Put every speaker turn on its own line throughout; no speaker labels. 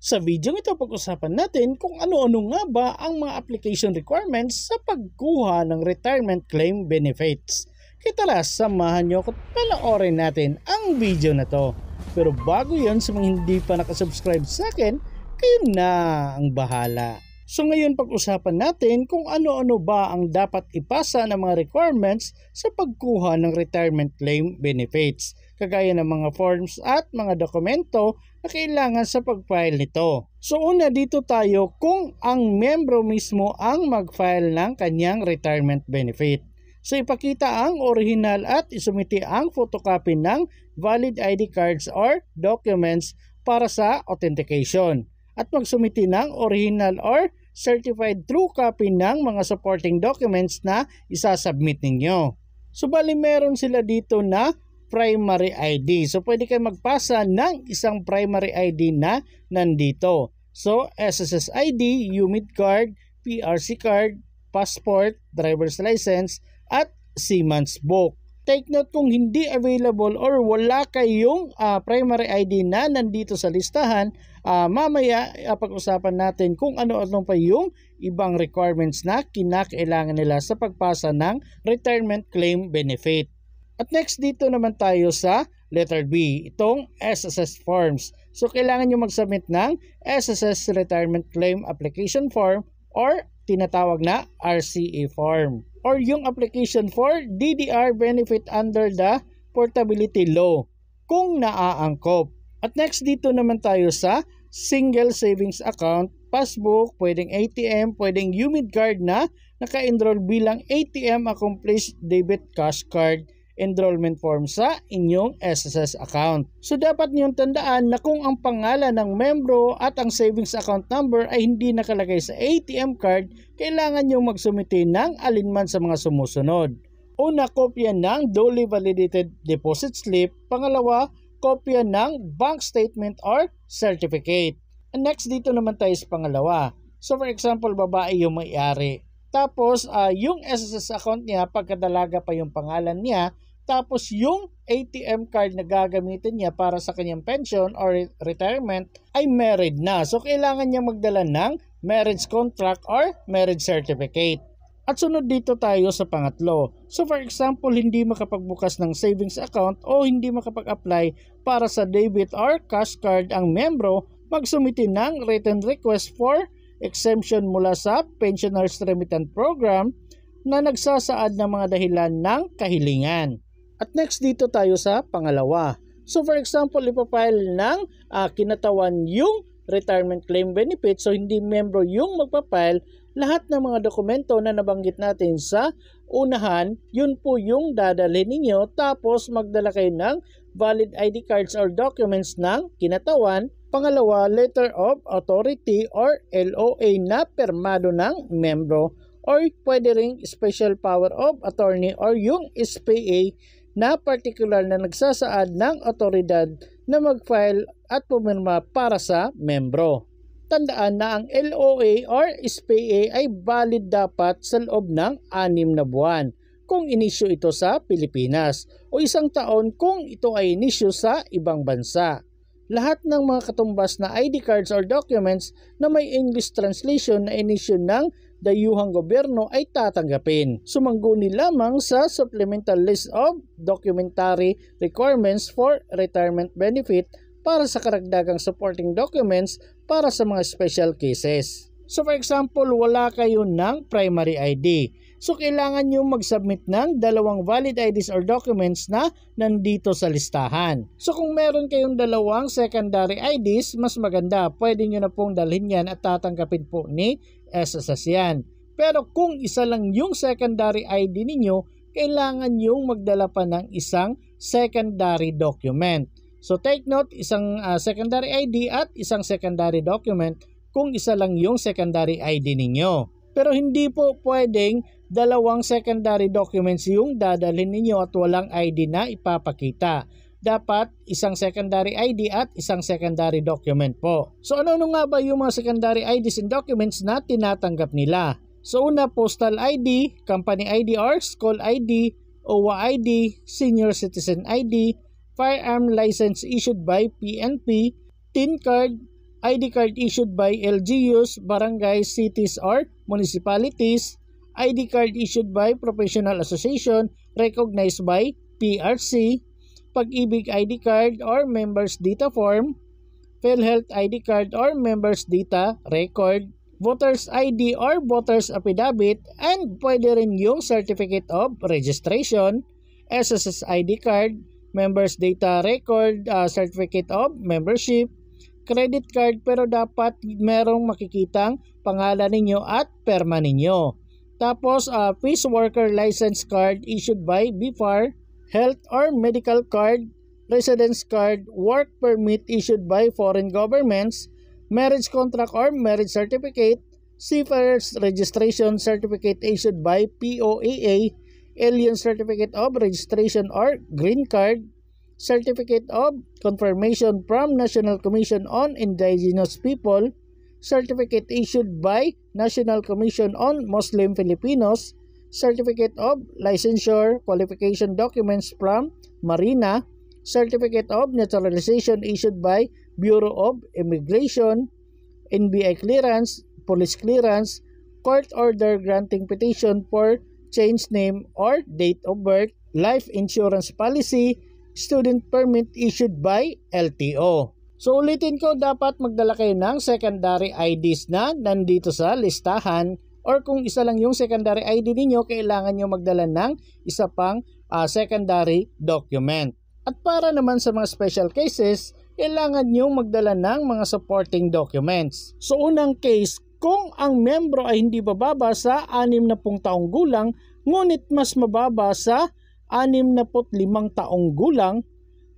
Sa video ito, pag-usapan natin kung ano-ano nga ba ang mga application requirements sa pagkuha ng retirement claim benefits. Kaya tara, samahan nyo at panoorin natin ang video na to. Pero bago yon, sa mga hindi pa nakasubscribe sa akin, kayo na ang bahala. So ngayon pag-usapan natin kung ano-ano ba ang dapat ipasa ng mga requirements sa pagkuha ng retirement claim benefits, kagaya ng mga forms at mga dokumento na kailangan sa pag-file nito. So una, dito tayo kung ang miyembro mismo ang mag-file ng kanyang retirement benefit. So ipakita ang original at isumiti ang photocopy ng valid ID cards or documents para sa authentication. At magsumiti ng original or certified true copy ng mga supporting documents na isasubmit ninyo. So bali meron sila dito na primary ID. So pwede kayo magpasa ng isang primary ID na nandito. So SSS ID, UMID card, PRC card, passport, driver's license, at Seaman's book. Take note, kung hindi available or wala kayong primary ID na nandito sa listahan, mamaya pag-usapan natin kung ano-ano pa yung ibang requirements na kinakailangan nila sa pagpasa ng retirement claim benefit. At next, dito naman tayo sa letter B, itong SSS forms. So kailangan nyo mag-submit ng SSS Retirement Claim Application Form or tinatawag na RCA form, or yung application for DDR benefit under the portability law kung naaangkop. At next, dito naman tayo sa single savings account, passbook, pwedeng ATM, pwedeng UMID card na naka-enroll bilang ATM accomplished debit cash card enrollment form sa inyong SSS account. So dapat niyong tandaan na kung ang pangalan ng membro at ang savings account number ay hindi nakalagay sa ATM card, kailangan niyong magsumiti ng alinman sa mga sumusunod. Una, kopya ng duly validated deposit slip. Pangalawa, kopya ng bank statement or certificate. And next, dito naman tayo sa pangalawa. So for example, babae yung may-ari. Tapos yung SSS account niya, pagkadalaga pa yung pangalan niya. Tapos yung ATM card na gagamitin niya para sa kanyang pension or retirement ay married na. So kailangan niya magdala ng marriage contract or marriage certificate. At sunod dito tayo sa pangatlo. So for example, hindi makapagbukas ng savings account o hindi makapag-apply para sa debit or cash card ang membro, magsumiti ng written request for exemption mula sa Pensioners Remittance Program na nagsasaad ng mga dahilan ng kahilingan. At next, dito tayo sa pangalawa. So for example, ipapile ng kinatawan yung retirement claim benefit, so hindi membro yung magpapile. Lahat ng mga dokumento na nabanggit natin sa unahan, yun po yung dadalhin ninyo, tapos magdala kayo ng valid ID cards or documents ng kinatawan. Pangalawa, letter of authority or LOA na permado ng membro, or pwede ring special power of attorney or yung SPA na particular na nagsasaad ng otoridad na mag-file at pumirma para sa membro. Tandaan na ang LOA or SPA ay valid dapat sa loob ng 6 na buwan kung inisyu ito sa Pilipinas o 1 taon kung ito ay inisyu sa ibang bansa. Lahat ng mga katumbas na ID cards or documents na may English translation na inisyu ng dayuhang gobyerno ay tatanggapin. Sumangguni lamang sa supplemental list of documentary requirements for retirement benefit para sa karagdagang supporting documents para sa mga special cases. So for example, wala kayo ng primary ID. So kailangan nyo mag-submit ng 2 valid IDs or documents na nandito sa listahan. So kung meron kayong 2 secondary IDs, mas maganda. Pwede nyo na pong dalhin yan at tatanggapin po ni SSS yan. Pero kung isa lang yung secondary ID ninyo, kailangan nyo magdala pa ng isang secondary document. So take note, isang secondary ID at isang secondary document kung isa lang yung secondary ID ninyo. Pero hindi po pwedeng 2 secondary documents yung dadalhin ninyo at walang ID na ipapakita. Dapat isang secondary ID at isang secondary document po. So ano nga ba yung mga secondary IDs and documents na tinatanggap nila? So una, postal ID, company ID or school ID, OWA ID, senior citizen ID, firearm license issued by PNP, TIN card, ID card issued by LGUs, barangays, cities, or municipalities, ID card issued by professional association recognized by PRC, Pag-ibig ID card or members data form, PhilHealth ID card or members data record, voters ID or voters affidavit, and pwede rin yung certificate of registration, SSS ID card, members data record, certificate of membership, credit card, pero dapat merong makikitang pangalan ninyo at perma ninyo. Tapos Peace Worker License Card issued by BIFAR, health or medical card, residence card, work permit issued by foreign governments, marriage contract or marriage certificate, seafarers registration certificate issued by POAA, alien certificate of registration or green card, certificate of confirmation from National Commission on Indigenous People, certificate issued by National Commission on Muslim Filipinos, certificate of licensure qualification documents from Marina, certificate of naturalization issued by Bureau of Immigration, NBI clearance, police clearance, court order granting petition for change name or date of birth, life insurance policy, student permit issued by LTO. So ulitin ko, dapat magdala kayo ng secondary IDs na nandito sa listahan, or kung isa lang yung secondary ID ninyo, kailangan nyo magdala ng isa pang secondary document. At para naman sa mga special cases, kailangan nyo magdala ng mga supporting documents. So unang case, kung ang membro ay hindi bababa sa 60 taong gulang, ngunit mas mababa sa 65 taong gulang,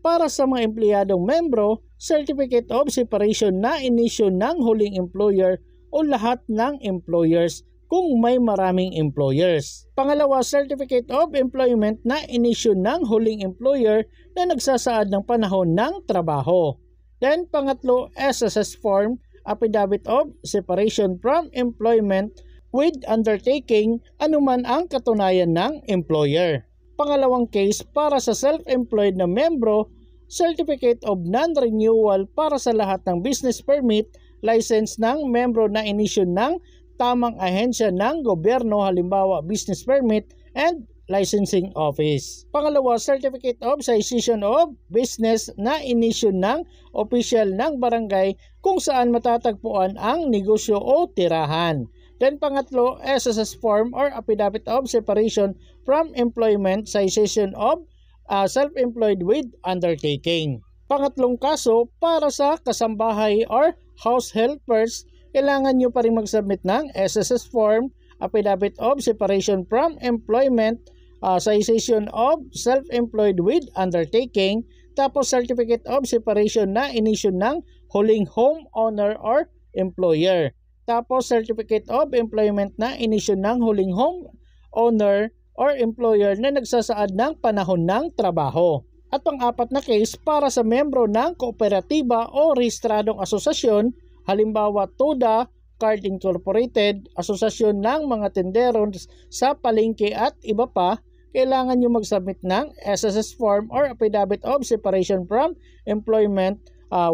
para sa mga empleyadong membro, Certificate of Separation na inisyu ng huling employer o lahat ng employers kung may maraming employers. Pangalawa, Certificate of Employment na inisyu ng huling employer na nagsasaad ng panahon ng trabaho. Then pangatlo, SSS form, Affidavit of Separation from Employment with Undertaking, anuman ang katunayan ng employer. Pangalawang case, para sa self-employed na membro, Certificate of Non-Renewal para sa lahat ng business permit, license ng membro na inisyu ng tamang ahensya ng gobyerno, halimbawa business permit and licensing office. Pangalawa, Certificate of Cessation of Business na inisyu ng opisyal ng barangay kung saan matatagpuan ang negosyo o tirahan. Then pangatlo, SSS form or Affidavit of Separation from Employment, Cessation of Self-Employed with Undertaking. Pangatlong kaso, para sa kasambahay or house helpers, kailangan nyo pa rin mag-submit ng SSS form, Affidavit of Separation from Employment, Cessation of Self-Employed with Undertaking, tapos Certificate of Separation na inisyu ng huling homeowner or employer. Tapos Certificate of Employment na inisyu ng huling homeowner or employer na nagsasaad ng panahon ng trabaho. At pang-apat na case, para sa membro ng kooperatiba o rehistradong asosasyon, halimbawa TUDA, Card Incorporated, asosasyon ng mga tendero sa palengke at iba pa, kailangan nyo mag-submit ng SSS form or Affidavit of Separation from Employment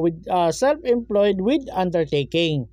with Self-Employed with Undertaking.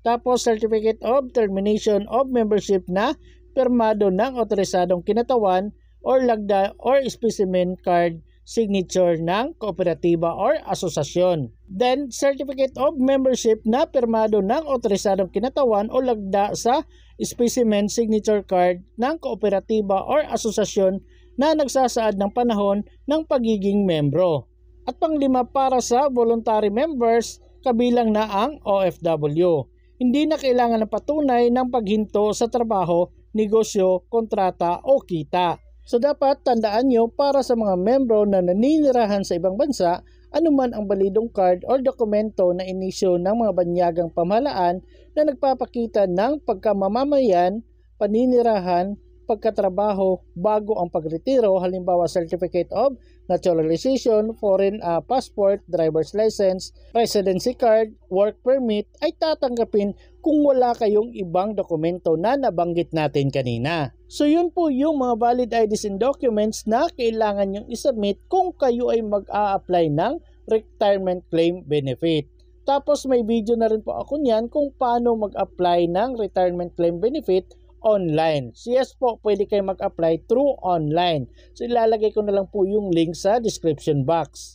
Tapos Certificate of Termination of Membership na permado ng otorisadong kinatawan or lagda or specimen card signature ng kooperatiba or asosasyon. Then, Certificate of Membership na permado ng otorisadong kinatawan o lagda sa specimen signature card ng kooperatiba or asosasyon na nagsasaad ng panahon ng pagiging membro. At panglima, para sa voluntary members, kabilang na ang OFW. Hindi na kailangan ng patunay ng paghinto sa trabaho, negosyo, kontrata o kita. So dapat tandaan nyo, para sa mga membro na naninirahan sa ibang bansa, anuman ang balidong card o dokumento na inisyu ng mga banyagang pamahalaan na nagpapakita ng pagkamamamayan, paninirahan, pagkatrabaho bago ang pagretiro, halimbawa Certificate of Naturalization, Foreign Passport, Driver's License, Residency Card, Work Permit, ay tatanggapin kung wala kayong ibang dokumento na nabanggit natin kanina. So yun po yung mga valid IDs and documents na kailangan nyong isubmit kung kayo ay mag-a-apply ng retirement claim benefit. Tapos may video na rin po ako niyan kung paano mag-apply ng retirement claim benefit online. So yes po, pwede kayo mag-apply through online. So ilalagay ko na lang po yung link sa description box.